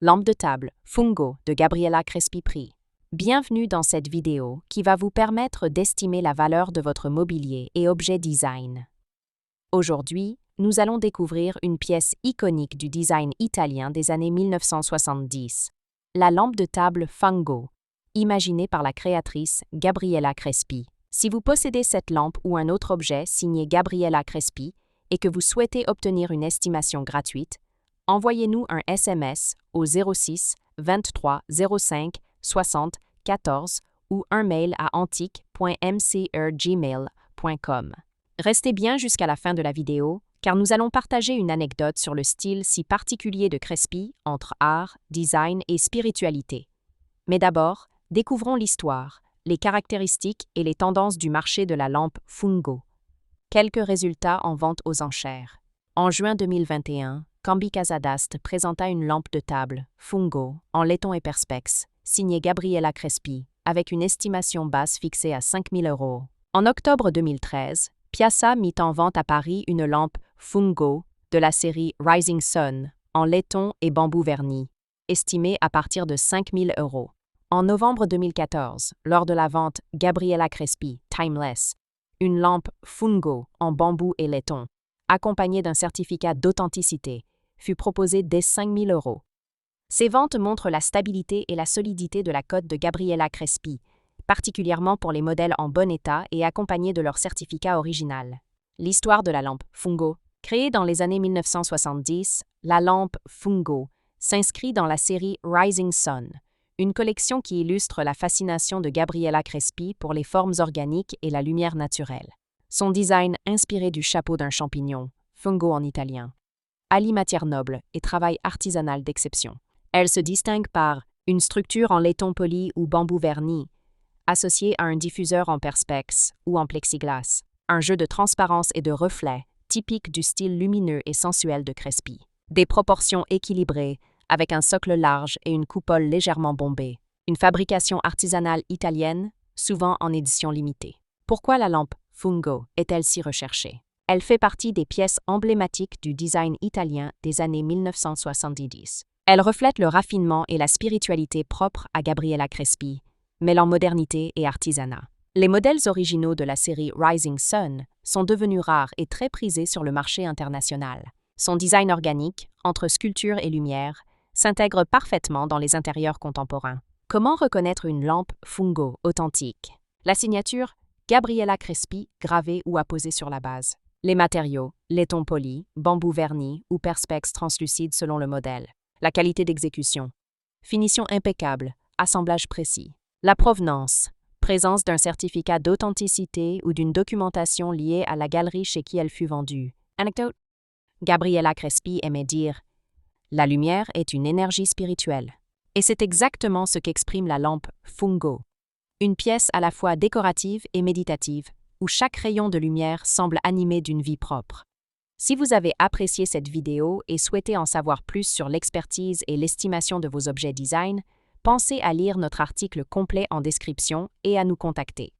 Lampe de table Fungo de Gabriela Crespi-Prix. Bienvenue dans cette vidéo qui va vous permettre d'estimer la valeur de votre mobilier et objet design. Aujourd'hui, nous allons découvrir une pièce iconique du design italien des années 1970, la lampe de table Fungo, imaginée par la créatrice Gabriela Crespi. Si vous possédez cette lampe ou un autre objet signé Gabriela Crespi et que vous souhaitez obtenir une estimation gratuite, envoyez-nous un SMS au 06 23 05 60 14 ou un mail à antique.mcr@gmail.com. Restez bien jusqu'à la fin de la vidéo, car nous allons partager une anecdote sur le style si particulier de Crespi entre art, design et spiritualité. Mais d'abord, découvrons l'histoire, les caractéristiques et les tendances du marché de la lampe Fungo. Quelques résultats en vente aux enchères. En juin 2021, Cambi Casadast présenta une lampe de table, Fungo, en laiton et perspex, signée Gabriela Crespi, avec une estimation basse fixée à 5 000 €. En octobre 2013, Piazza mit en vente à Paris une lampe Fungo de la série Rising Sun, en laiton et bambou verni, estimée à partir de 5 000 €. En novembre 2014, lors de la vente Gabriela Crespi Timeless, une lampe Fungo en bambou et laiton, accompagnée d'un certificat d'authenticité, fut proposée dès 5 000 €. Ces ventes montrent la stabilité et la solidité de la cote de Gabriela Crespi, particulièrement pour les modèles en bon état et accompagnés de leur certificat original. L'histoire de la lampe Fungo. Créée dans les années 1970, la lampe Fungo s'inscrit dans la série Rising Sun, une collection qui illustre la fascination de Gabriela Crespi pour les formes organiques et la lumière naturelle. Son design inspiré du chapeau d'un champignon, Fungo en italien, allie matière noble et travail artisanal d'exception. Elle se distingue par une structure en laiton poli ou bambou verni, associée à un diffuseur en perspex ou en plexiglas, un jeu de transparence et de reflets typique du style lumineux et sensuel de Crespi. Des proportions équilibrées, avec un socle large et une coupole légèrement bombée. Une fabrication artisanale italienne, souvent en édition limitée. Pourquoi la lampe Fungo est-elle si recherchée? Elle fait partie des pièces emblématiques du design italien des années 1970. Elle reflète le raffinement et la spiritualité propres à Gabriela Crespi, mêlant modernité et artisanat. Les modèles originaux de la série Rising Sun sont devenus rares et très prisés sur le marché international. Son design organique, entre sculpture et lumière, s'intègre parfaitement dans les intérieurs contemporains. Comment reconnaître une lampe Fungo authentique? La signature Gabriela Crespi gravée ou apposée sur la base. Les matériaux, laiton poli, bambou verni ou perspex translucide selon le modèle. La qualité d'exécution. Finition impeccable, assemblage précis. La provenance. Présence d'un certificat d'authenticité ou d'une documentation liée à la galerie chez qui elle fut vendue. Anecdote. Gabriela Crespi aimait dire « La lumière est une énergie spirituelle ». Et c'est exactement ce qu'exprime la lampe Fungo. Une pièce à la fois décorative et méditative, où chaque rayon de lumière semble animé d'une vie propre. Si vous avez apprécié cette vidéo et souhaitez en savoir plus sur l'expertise et l'estimation de vos objets design, pensez à lire notre article complet en description et à nous contacter.